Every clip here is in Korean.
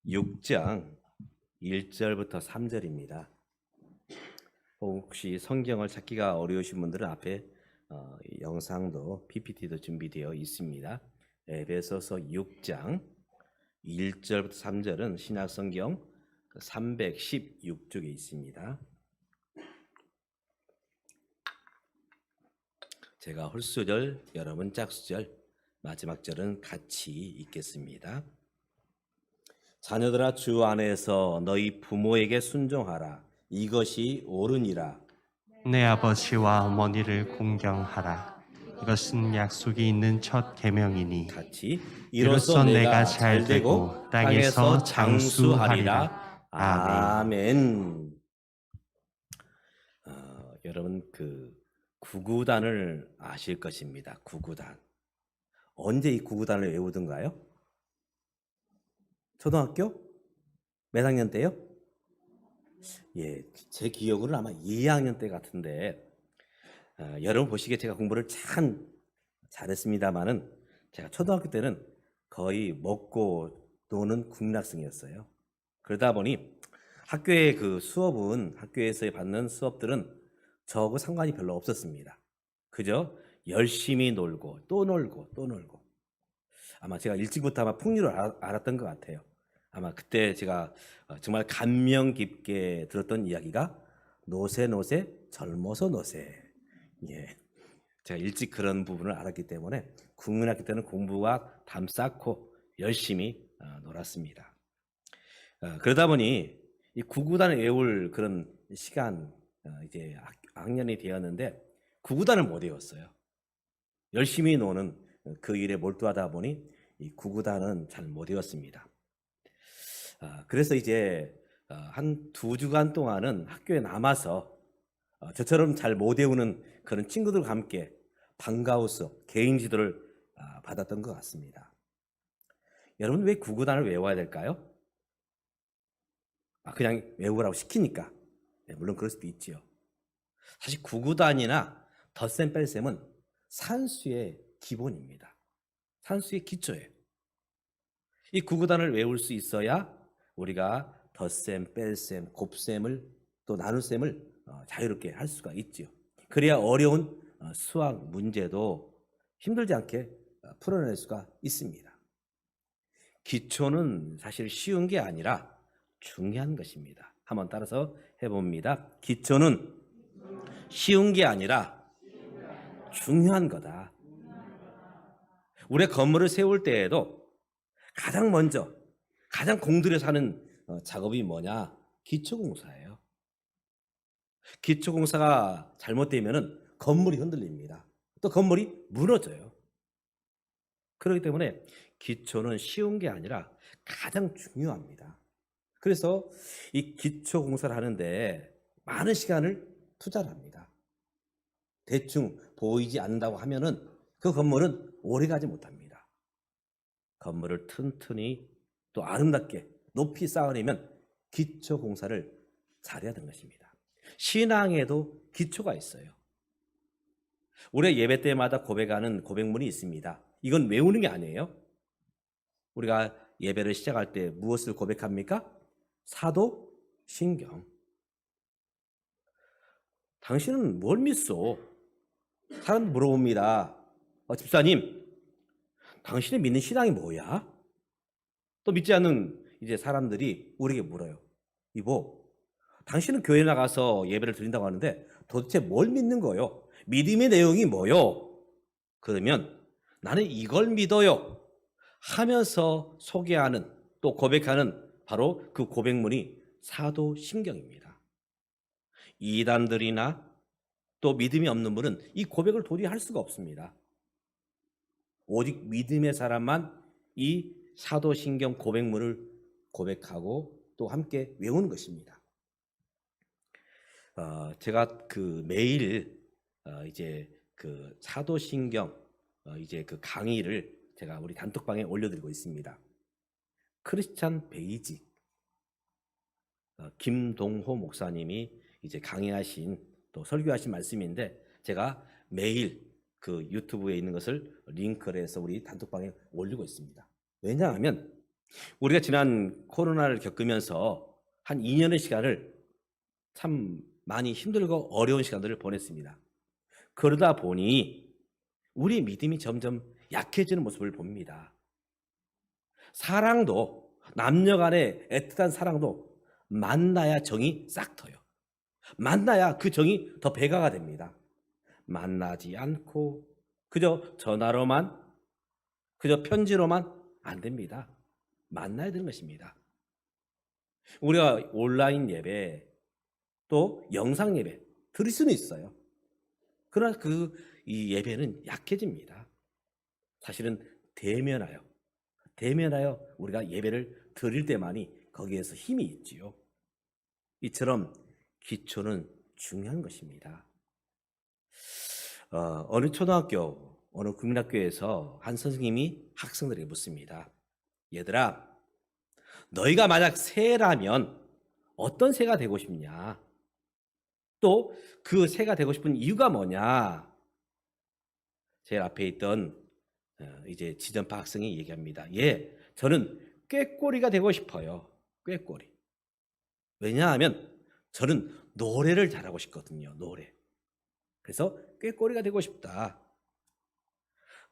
6장 1절부터 3절입니다. 혹시 성경을 찾기가 어려우신 분들은 앞에 영상도 PPT도 준비되어 있습니다. 에베소서 6장 1절부터 3절은 신약성경 316쪽에 있습니다. 제가 홀수절, 여러분 짝수절, 마지막 절은 같이 읽겠습니다. 자녀들아, 주 안에서 너희 부모에게 순종하라. 이것이 옳으니라. 내 아버지와 어머니를 공경하라. 이것은 약속이 있는 첫 계명이니 같이 이로써 내가 잘 되고 땅에서 장수하리라. 아멘. 여러분 구구단을 아실 것입니다. 구구단. 언제 이 구구단을 외우던가요? 초등학교? 몇 학년 때요? 예, 제 기억으로는 아마 2학년 때 같은데, 여러분 보시기에 제가 공부를 참 잘했습니다만은 제가 초등학교 때는 거의 먹고 노는 국민학생이었어요. 그러다 보니 학교의 수업은, 학교에서 받는 수업들은 저하고 상관이 별로 없었습니다. 그저 열심히 놀고 또 놀고 또 놀고. 아마 제가 일찍부터 아마 풍류를 알았던 것 같아요. 아마 그때 제가 정말 감명 깊게 들었던 이야기가 노세 노세 젊어서 노세. 예, 제가 일찍 그런 부분을 알았기 때문에 국민학교 때는 공부와 담 쌓고 열심히 놀았습니다. 그러다 보니 이 구구단을 외울 그런 시간, 이제 학년이 되었는데 구구단을 못 외웠어요. 열심히 노는 그 일에 몰두하다 보니 이 구구단은 잘 못 외웠습니다. 그래서 이제 한 2주간 동안은 학교에 남아서 저처럼 잘 못 외우는 그런 친구들과 함께 방과후 수업, 개인 지도를 받았던 것 같습니다. 여러분, 왜 구구단을 외워야 될까요? 그냥 외우라고 시키니까. 네, 물론 그럴 수도 있지요. 사실 구구단이나 덧셈 뺄셈은 산수의 기본입니다. 산수의 기초예요. 이 구구단을 외울 수 있어야 우리가 덧셈, 뺄셈, 곱셈을 또 나눗셈을 자유롭게 할 수가 있지요. 그래야 어려운 수학 문제도 힘들지 않게 풀어낼 수가 있습니다. 기초는 사실 쉬운 게 아니라 중요한 것입니다. 한번 따라서 해봅니다. 기초는 쉬운 게 아니라 중요한 거다. 우리 건물을 세울 때에도 가장 먼저, 가장 공들여서 하는 작업이 뭐냐? 기초공사예요. 기초공사가 잘못되면 건물이 흔들립니다. 또 건물이 무너져요. 그렇기 때문에 기초는 쉬운 게 아니라 가장 중요합니다. 그래서 이 기초공사를 하는데 많은 시간을 투자를 합니다. 대충 보이지 않는다고 하면은 그 건물은 오래가지 못합니다. 건물을 튼튼히 또 아름답게 높이 쌓아내면 기초공사를 잘해야 되는 것입니다. 신앙에도 기초가 있어요. 우리 예배 때마다 고백하는 고백문이 있습니다. 이건 외우는 게 아니에요. 우리가 예배를 시작할 때 무엇을 고백합니까? 사도신경. 당신은 뭘 믿소? 사람 물어봅니다. 집사님, 당신이 믿는 신앙이 뭐야? 또 믿지 않는 이제 사람들이 우리에게 물어요. 이보, 당신은 교회 나가서 예배를 드린다고 하는데 도대체 뭘 믿는 거요? 믿음의 내용이 뭐요? 그러면 나는 이걸 믿어요 하면서 소개하는 또 고백하는 바로 그 고백문이 사도신경입니다. 이단들이나 또 믿음이 없는 분은 이 고백을 도저히 할 수가 없습니다. 오직 믿음의 사람만 이 사도신경 고백문을 고백하고 또 함께 외우는 것입니다. 제가 매일 이제 사도신경 이제 강의를 제가 우리 단톡방에 올려드리고 있습니다. 크리스찬 베이직 김동호 목사님이 이제 강의하신 또 설교하신 말씀인데 제가 매일 유튜브에 있는 것을 링크를 해서 우리 단톡방에 올리고 있습니다. 왜냐하면 우리가 지난 코로나를 겪으면서 한 2년의 시간을 참 많이 힘들고 어려운 시간들을 보냈습니다. 그러다 보니 우리의 믿음이 점점 약해지는 모습을 봅니다. 사랑도, 남녀 간의 애틋한 사랑도 만나야 정이 싹 터요. 만나야 그 정이 더 배가가 됩니다. 만나지 않고 그저 전화로만, 그저 편지로만 안 됩니다. 만나야 되는 것입니다. 우리가 온라인 예배, 또 영상 예배 드릴 수는 있어요. 그러나 이 예배는 약해집니다. 사실은 대면하여 우리가 예배를 드릴 때만이 거기에서 힘이 있지요. 이처럼 기초는 중요한 것입니다. 어느 초등학교, 어느 국민학교에서 한 선생님이 학생들에게 묻습니다. 얘들아, 너희가 만약 새라면 어떤 새가 되고 싶냐? 또 그 새가 되고 싶은 이유가 뭐냐? 제일 앞에 있던 이제 지전파 학생이 얘기합니다. 예, 저는 꾀꼬리가 되고 싶어요. 꾀꼬리. 왜냐하면 저는 노래를 잘하고 싶거든요. 노래. 그래서 꾀꼬리가 되고 싶다.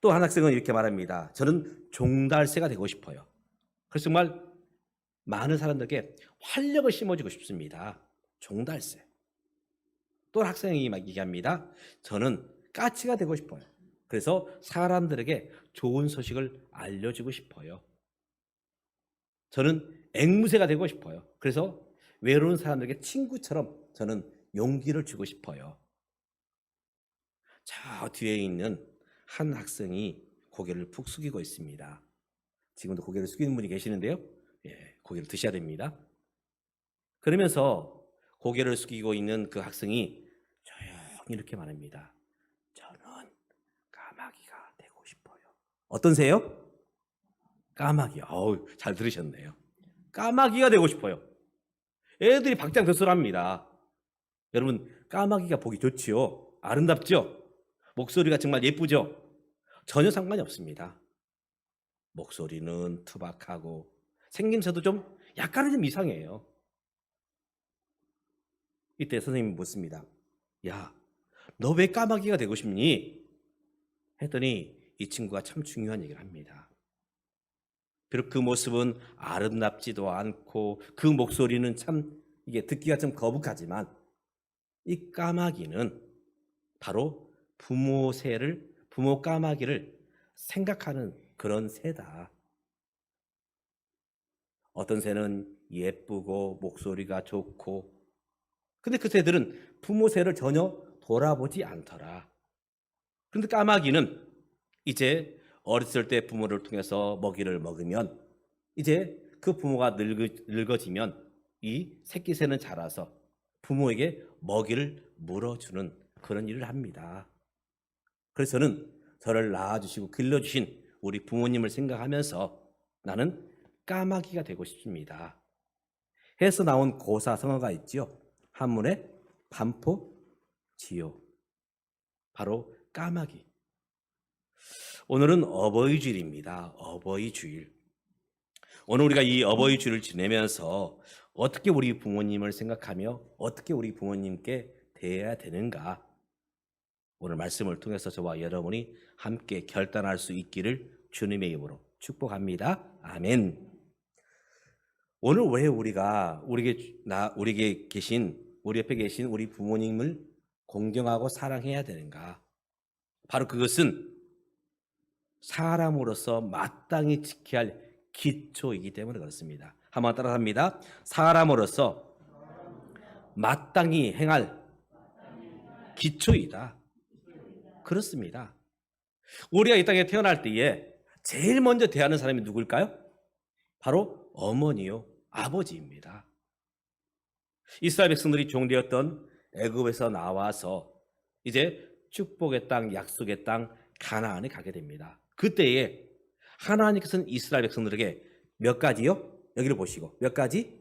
또 한 학생은 이렇게 말합니다. 저는 종달새가 되고 싶어요. 그래서 정말 많은 사람들에게 활력을 심어주고 싶습니다. 종달새. 또 학생이 막 얘기합니다. 저는 까치가 되고 싶어요. 그래서 사람들에게 좋은 소식을 알려주고 싶어요. 저는 앵무새가 되고 싶어요. 그래서 외로운 사람들에게 친구처럼 저는 용기를 주고 싶어요. 저 뒤에 있는 한 학생이 고개를 푹 숙이고 있습니다. 지금도 고개를 숙이는 분이 계시는데요. 예, 고개를 드셔야 됩니다. 그러면서 고개를 숙이고 있는 그 학생이 조용히 이렇게 말합니다. 저는 까마귀가 되고 싶어요. 어떤 새요? 까마귀. 어우, 잘 들으셨네요. 까마귀가 되고 싶어요. 애들이 박장대소합니다. 여러분, 까마귀가 보기 좋지요? 아름답죠? 목소리가 정말 예쁘죠? 전혀 상관이 없습니다. 목소리는 투박하고 생김새도 좀 약간은 좀 이상해요. 이때 선생님이 묻습니다. 야, 너 왜 까마귀가 되고 싶니? 했더니 이 친구가 참 중요한 얘기를 합니다. 비록 그 모습은 아름답지도 않고 그 목소리는 참 이게 듣기가 좀 거북하지만 이 까마귀는 바로 부모 까마귀를 생각하는 그런 새다. 어떤 새는 예쁘고 목소리가 좋고 근데 그 새들은 부모 새를 전혀 돌아보지 않더라. 그런데 까마귀는 이제 어렸을 때 부모를 통해서 먹이를 먹으면 이제 그 부모가 늙어지면 이 새끼 새는 자라서 부모에게 먹이를 물어주는 그런 일을 합니다. 그래서 저를 낳아주시고 길러주신 우리 부모님을 생각하면서 나는 까마귀가 되고 싶습니다. 해서 나온 고사성어가 있죠. 한문에 반포, 지요. 바로 까마귀. 오늘은 어버이 주일입니다. 어버이 주일. 오늘 우리가 이 어버이 주일을 지내면서 어떻게 우리 부모님을 생각하며 어떻게 우리 부모님께 대해야 되는가? 오늘 말씀을 통해서 저와 여러분이 함께 결단할 수 있기를 주님의 이름으로 축복합니다. 아멘. 오늘 왜 우리가 우리 옆에 계신 우리 부모님을 공경하고 사랑해야 되는가? 바로 그것은 사람으로서 마땅히 지켜야 할 기초이기 때문에 그렇습니다. 한번 따라합니다. 사람으로서 마땅히 행할 기초이다. 그렇습니다. 우리가 이 땅에 태어날 때에 제일 먼저 대하는 사람이 누굴까요? 바로 어머니요, 아버지입니다. 이스라엘 백성들이 종되었던 애굽에서 나와서 이제 축복의 땅, 약속의 땅 가나안에 가게 됩니다. 그때에 하나님께서는 이스라엘 백성들에게 몇 가지요? 여기를 보시고 몇 가지?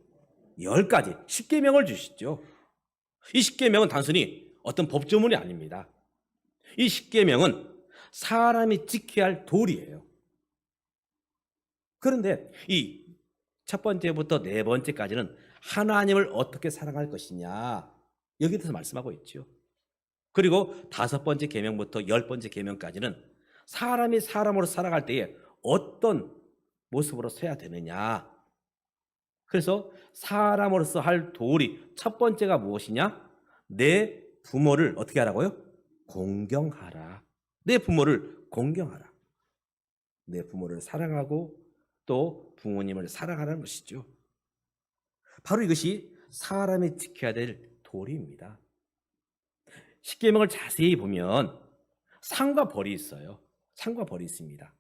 10가지 10계명을 주시죠. 이 10계명은 단순히 어떤 법조문이 아닙니다. 이 10계명은 사람이 지켜야 할 도리예요. 그런데 이 첫 번째부터 네 번째까지는 하나님을 어떻게 사랑할 것이냐, 여기에 대해서 말씀하고 있죠. 그리고 다섯 번째 계명부터 열 번째 계명까지는 사람이 사람으로 살아갈 때에 어떤 모습으로 서야 되느냐. 그래서 사람으로서 할 도리 첫 번째가 무엇이냐? 내 부모를 어떻게 하라고요? 공경하라. 내 부모를 공경하라. 내 부모를 사랑하고 또 부모님을 사랑하라는 것이죠. 바로 이것이 사람이 지켜야 될 도리입니다. 십계명을 자세히 보면 상과 벌이 있어요. 상과 벌이 있습니다.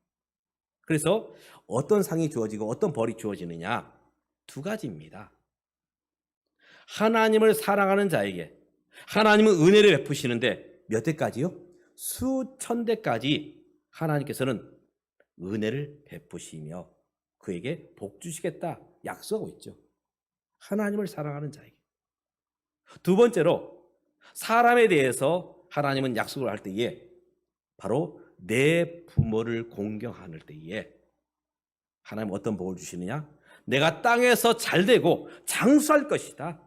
그래서 어떤 상이 주어지고 어떤 벌이 주어지느냐? 두 가지입니다. 하나님을 사랑하는 자에게 하나님은 은혜를 베푸시는데 몇 대까지요? 수천 대까지 하나님께서는 은혜를 베푸시며 그에게 복 주시겠다 약속하고 있죠. 하나님을 사랑하는 자에게. 두 번째로 사람에 대해서 하나님은 약속을 할 때에 바로 내 부모를 공경하는 때에 하나님은 어떤 복을 주시느냐? 내가 땅에서 잘되고 장수할 것이다.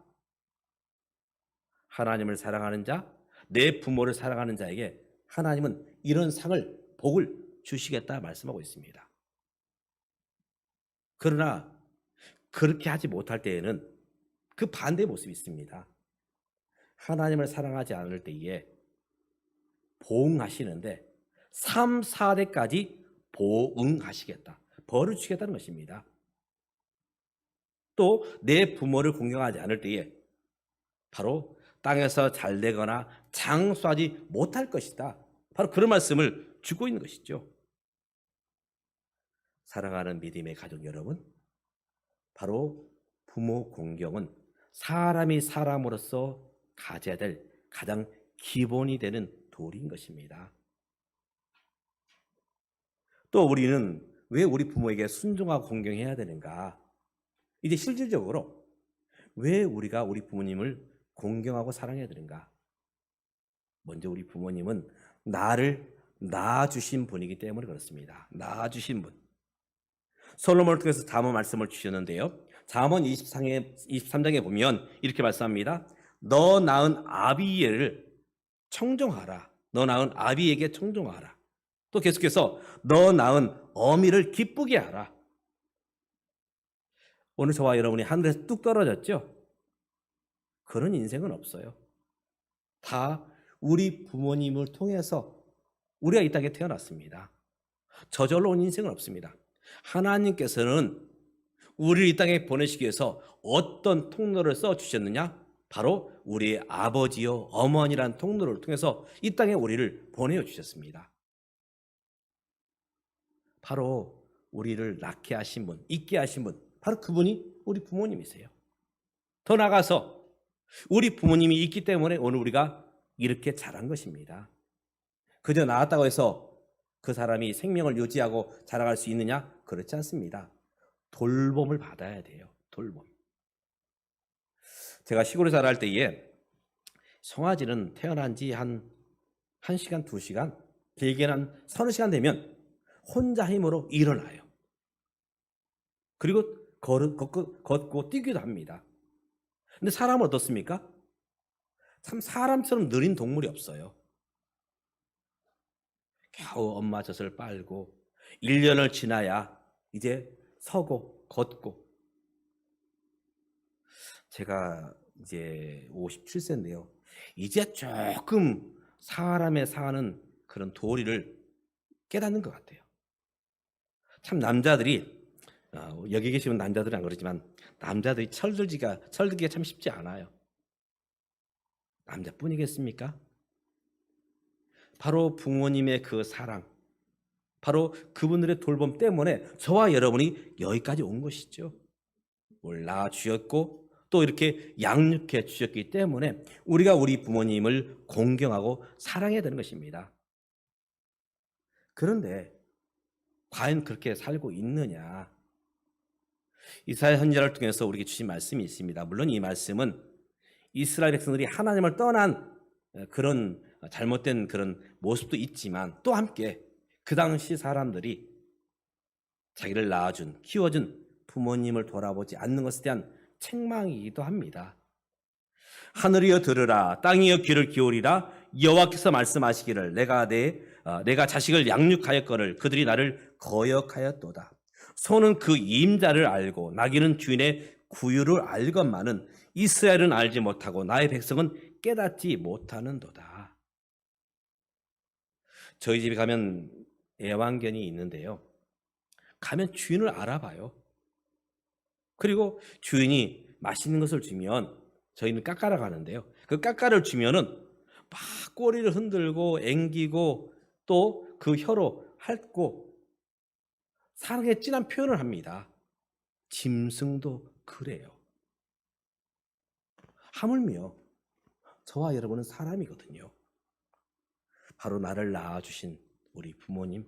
하나님을 사랑하는 자, 내 부모를 사랑하는 자에게 하나님은 이런 상을, 복을 주시겠다 말씀하고 있습니다. 그러나 그렇게 하지 못할 때에는 그 반대의 모습이 있습니다. 하나님을 사랑하지 않을 때에 보응하시는데 3, 4대까지 보응하시겠다. 벌을 주시겠다는 것입니다. 또 내 부모를 공경하지 않을 때에 바로 땅에서 잘되거나 장수하지 못할 것이다. 바로 그런 말씀을 주고 있는 것이죠. 사랑하는 믿음의 가족 여러분, 바로 부모 공경은 사람이 사람으로서 가져야 될 가장 기본이 되는 도리인 것입니다. 또 우리는 왜 우리 부모에게 순종하고 공경해야 되는가? 이제 실질적으로 왜 우리가 우리 부모님을 공경하고 사랑해야 되는가? 먼저 우리 부모님은 나를 낳아주신 분이기 때문에 그렇습니다. 낳아주신 분. 솔로몬을 통해서 잠언 말씀을 주셨는데요. 잠언 23장에 보면 이렇게 말씀합니다. 너 낳은 아비에를 청종하라. 너 낳은 아비에게 청종하라. 또 계속해서 너 낳은 어미를 기쁘게 하라. 오늘 저와 여러분이 하늘에서 뚝 떨어졌죠? 그런 인생은 없어요. 다 우리 부모님을 통해서 우리가 이 땅에 태어났습니다. 저절로 온 인생은 없습니다. 하나님께서는 우리를 이 땅에 보내시기 위해서 어떤 통로를 써주셨느냐? 바로 우리의 아버지요 어머니란 통로를 통해서 이 땅에 우리를 보내주셨습니다. 바로 우리를 낳게 하신 분, 있게 하신 분, 바로 그분이 우리 부모님이세요. 더 나아가서 우리 부모님이 있기 때문에 오늘 우리가 이렇게 자란 것입니다. 그저 낳았다고 해서 그 사람이 생명을 유지하고 자라갈 수 있느냐? 그렇지 않습니다. 돌봄을 받아야 돼요. 돌봄. 제가 시골에 살아갈 때에 송아지는 태어난 지 한 1시간, 2시간, 길게는 한 30시간 되면 혼자 힘으로 일어나요. 그리고 걷고 뛰기도 합니다. 근데 사람은 어떻습니까? 참 사람처럼 느린 동물이 없어요. 겨우 엄마 젖을 빨고 1년을 지나야 이제 서고 걷고. 제가 이제 57세인데요. 이제 조금 사람의 사는 그런 도리를 깨닫는 것 같아요. 참 남자들이 여기 계시는 남자들은 안 그러지만 남자들이 철들기가 참 쉽지 않아요. 남자뿐이겠습니까? 바로 부모님의 그 사랑, 바로 그분들의 돌봄 때문에 저와 여러분이 여기까지 온 것이죠. 낳아 주셨고 또 이렇게 양육해 주셨기 때문에 우리가 우리 부모님을 공경하고 사랑해야 되는 것입니다. 그런데 과연 그렇게 살고 있느냐? 이사야 선지자를 통해서 우리에게 주신 말씀이 있습니다. 물론 이 말씀은 이스라엘 백성들이 하나님을 떠난 그런 잘못된 그런 모습도 있지만 또 함께 그 당시 사람들이 자기를 낳아준, 키워준 부모님을 돌아보지 않는 것에 대한 책망이기도 합니다. 하늘이여 들으라, 땅이여 귀를 기울이라. 여호와께서 말씀하시기를 내가 자식을 양육하였거늘 그들이 나를 거역하였도다. 소는 그 임자를 알고 나귀는 주인의 구유를 알건만은 이스라엘은 알지 못하고 나의 백성은 깨닫지 못하는도다. 저희 집에 가면 애완견이 있는데요. 가면 주인을 알아봐요. 그리고 주인이 맛있는 것을 주면 저희는 깎아러 가는데요. 그 깎아를 주면은 막 꼬리를 흔들고 앵기고 또 그 혀로 핥고 사랑의 진한 표현을 합니다. 짐승도 그래요. 하물며 저와 여러분은 사람이거든요. 바로 나를 낳아주신 우리 부모님,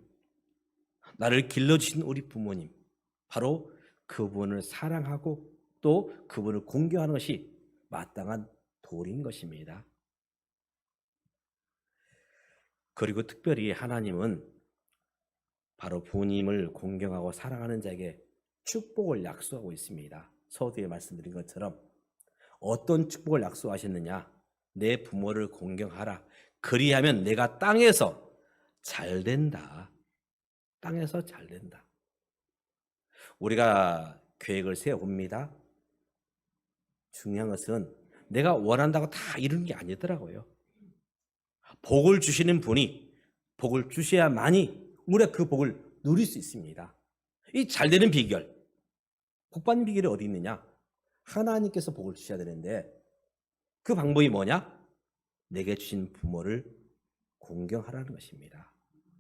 나를 길러주신 우리 부모님, 바로 그분을 사랑하고 또 그분을 공경하는 것이 마땅한 도리인 것입니다. 그리고 특별히 하나님은 바로 부모님을 공경하고 사랑하는 자에게 축복을 약속하고 있습니다. 서두에 말씀드린 것처럼 어떤 축복을 약속하셨느냐? 내 부모를 공경하라. 그리하면 내가 땅에서 잘 된다. 땅에서 잘 된다. 우리가 계획을 세워봅니다. 중요한 것은 내가 원한다고 다 이루는 게 아니더라고요. 복을 주시는 분이 복을 주셔야만이 우리가 그 복을 누릴 수 있습니다. 이 잘 되는 비결, 복 받는 비결이 어디 있느냐? 하나님께서 복을 주셔야 되는데 그 방법이 뭐냐? 내게 주신 부모를 공경하라는 것입니다.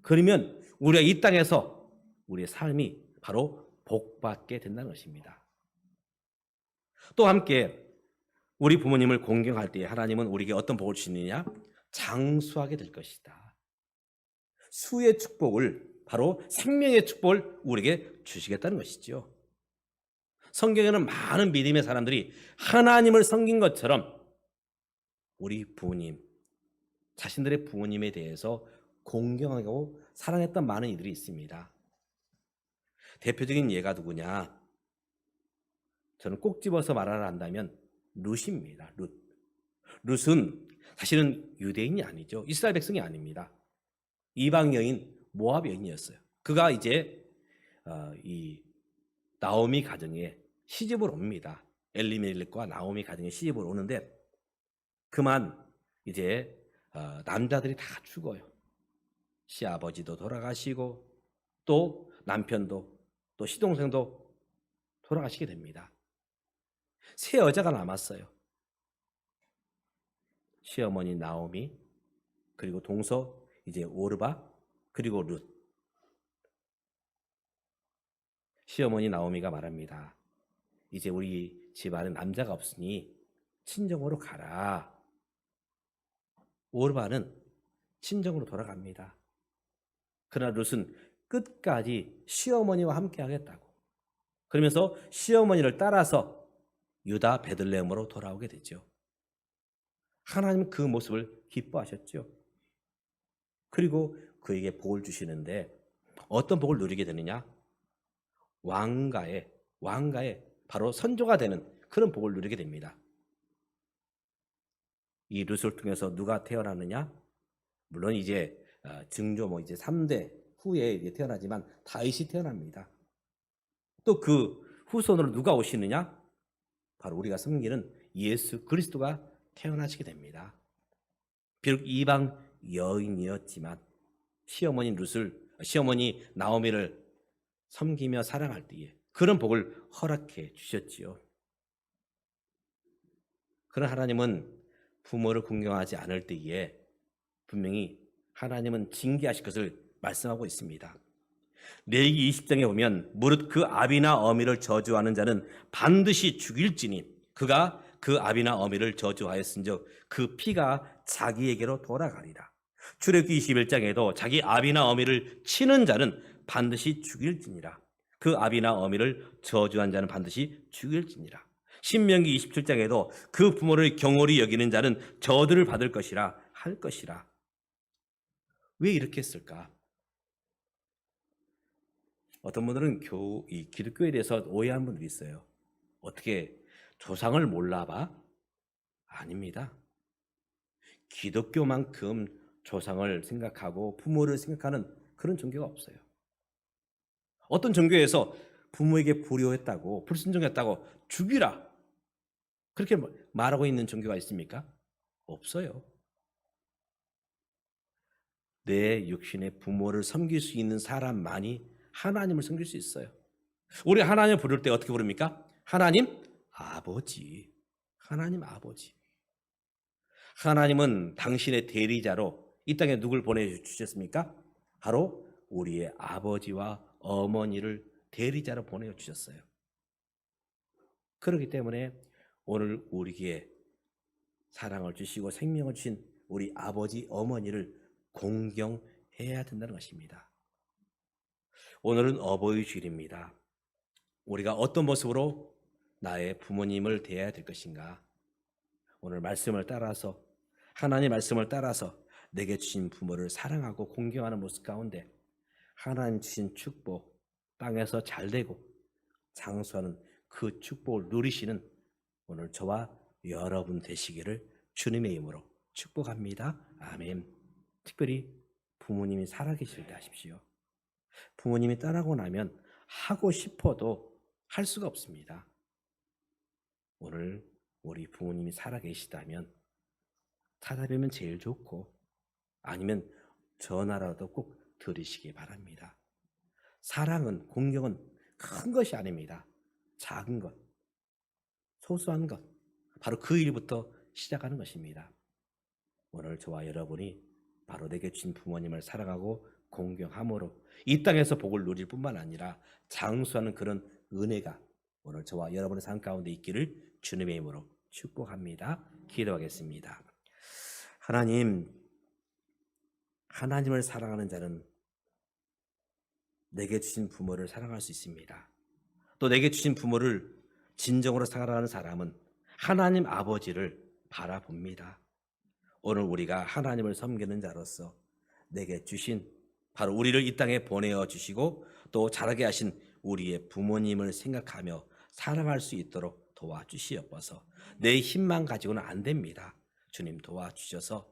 그러면 우리가 이 땅에서 우리의 삶이 바로 복받게 된다는 것입니다. 또 함께 우리 부모님을 공경할 때 하나님은 우리에게 어떤 복을 주시느냐? 장수하게 될 것이다. 수의 축복을, 바로 생명의 축복을 우리에게 주시겠다는 것이죠. 성경에는 많은 믿음의 사람들이 하나님을 섬긴 것처럼 우리 부모님, 자신들의 부모님에 대해서 공경하고 사랑했던 많은 이들이 있습니다. 대표적인 예가 누구냐? 저는 꼭 집어서 말하라 한다면 룻입니다. 룻은 사실은 유대인이 아니죠. 이스라엘 백성이 아닙니다. 이방 여인, 모압 여인이었어요. 그가 이제 이 나오미 가정에 시집을 옵니다. 엘리멜렉과 나오미 가정에 시집을 오는데 그만 이제 남자들이 다 죽어요. 시아버지도 돌아가시고 또 남편도 또 시동생도 돌아가시게 됩니다. 세 여자가 남았어요. 시어머니 나오미, 그리고 동서 이제 오르바, 그리고 룻. 시어머니 나오미가 말합니다. 이제 우리 집안에 남자가 없으니 친정으로 가라. 오르바는 친정으로 돌아갑니다. 그러나 룻은 끝까지 시어머니와 함께 하겠다고. 그러면서 시어머니를 따라서 유다 베들레헴으로 돌아오게 되죠. 하나님은 그 모습을 기뻐하셨죠. 그리고 그에게 복을 주시는데 어떤 복을 누리게 되느냐? 왕가의 바로 선조가 되는 그런 복을 누리게 됩니다. 이 룻을 통해서 누가 태어나느냐? 물론 이제 증조 이제 3대 후에 이제 태어나지만 다윗이 태어납니다. 또 그 후손으로 누가 오시느냐? 바로 우리가 섬기는 예수 그리스도가 태어나시게 됩니다. 비록 이방 여인이었지만 시어머니 나오미를 섬기며 사랑할 때에 그런 복을 허락해 주셨지요. 그러나 하나님은 부모를 공경하지 않을 때에 분명히 하나님은 징계하실 것을 말씀하고 있습니다. 레위기 20장에 보면 무릇 그 아비나 어미를 저주하는 자는 반드시 죽일지니 그가 그 아비나 어미를 저주하였은즉 그 피가 자기에게로 돌아가리라. 출애굽기 21장에도 자기 아비나 어미를 치는 자는 반드시 죽일지니라. 그 아비나 어미를 저주한 자는 반드시 죽일지니라. 신명기 27장에도 그 부모를 경홀히 여기는 자는 저주를 받을 것이라 할 것이라. 왜 이렇게 했을까? 어떤 분들은 이 기독교에 대해서 오해하는 분들이 있어요. 어떻게 조상을 몰라봐? 아닙니다. 기독교만큼 조상을 생각하고 부모를 생각하는 그런 종교가 없어요. 어떤 종교에서 부모에게 불효했다고, 불순종했다고 죽이라 그렇게 말하고 있는 종교가 있습니까? 없어요. 내 육신의 부모를 섬길 수 있는 사람만이 하나님을 섬길 수 있어요. 우리 하나님을 부를 때 어떻게 부릅니까? 하나님 아버지. 하나님 아버지. 하나님은 당신의 대리자로 이 땅에 누굴 보내주셨습니까? 바로 우리의 아버지와 어머니를 대리자로 보내주셨어요. 그렇기 때문에 오늘 우리에게 사랑을 주시고 생명을 주신 우리 아버지, 어머니를 공경해야 된다는 것입니다. 오늘은 어버이 주일입니다. 우리가 어떤 모습으로 나의 부모님을 대해야 될 것인가? 오늘 말씀을 따라서, 하나님 말씀을 따라서 내게 주신 부모를 사랑하고 공경하는 모습 가운데 하나님 주신 축복, 땅에서 잘되고 장수하는 그 축복을 누리시는 오늘 저와 여러분 되시기를 주님의 이름으로 축복합니다. 아멘. 특별히 부모님이 살아계실 때 하십시오. 부모님이 떠나고 나면 하고 싶어도 할 수가 없습니다. 오늘 우리 부모님이 살아계시다면 찾아뵈면 제일 좋고 아니면 전화라도 꼭 들으시기 바랍니다. 사랑은, 공경은 큰 것이 아닙니다. 작은 것, 소소한 것, 바로 그 일부터 시작하는 것입니다. 오늘 저와 여러분이 바로 내게 주신 부모님을 사랑하고 공경함으로 이 땅에서 복을 누릴 뿐만 아니라 장수하는 그런 은혜가 오늘 저와 여러분의 삶 가운데 있기를 주님의 이름으로 축복합니다. 기도하겠습니다. 하나님을 사랑하는 자는 내게 주신 부모를 사랑할 수 있습니다. 또 내게 주신 부모를 진정으로 사랑하는 사람은 하나님 아버지를 바라봅니다. 오늘 우리가 하나님을 섬기는 자로서 내게 주신 바로 우리를 이 땅에 보내어 주시고 또 자라게 하신 우리의 부모님을 생각하며 사랑할 수 있도록 도와주시옵소서. 내 힘만 가지고는 안 됩니다. 주님 도와주셔서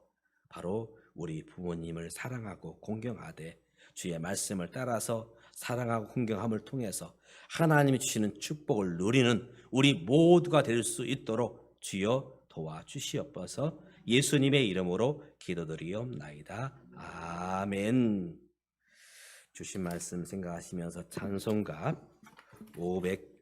바로 우리 부모님을 사랑하고 공경하되 주의 말씀을 따라서 사랑하고 공경함을 통해서 하나님이 주시는 축복을 누리는 우리 모두가 될 수 있도록 주여 도와주시옵소서. 예수님의 이름으로 기도드리옵나이다. 아멘. 주신 말씀 생각하시면서 찬송가 500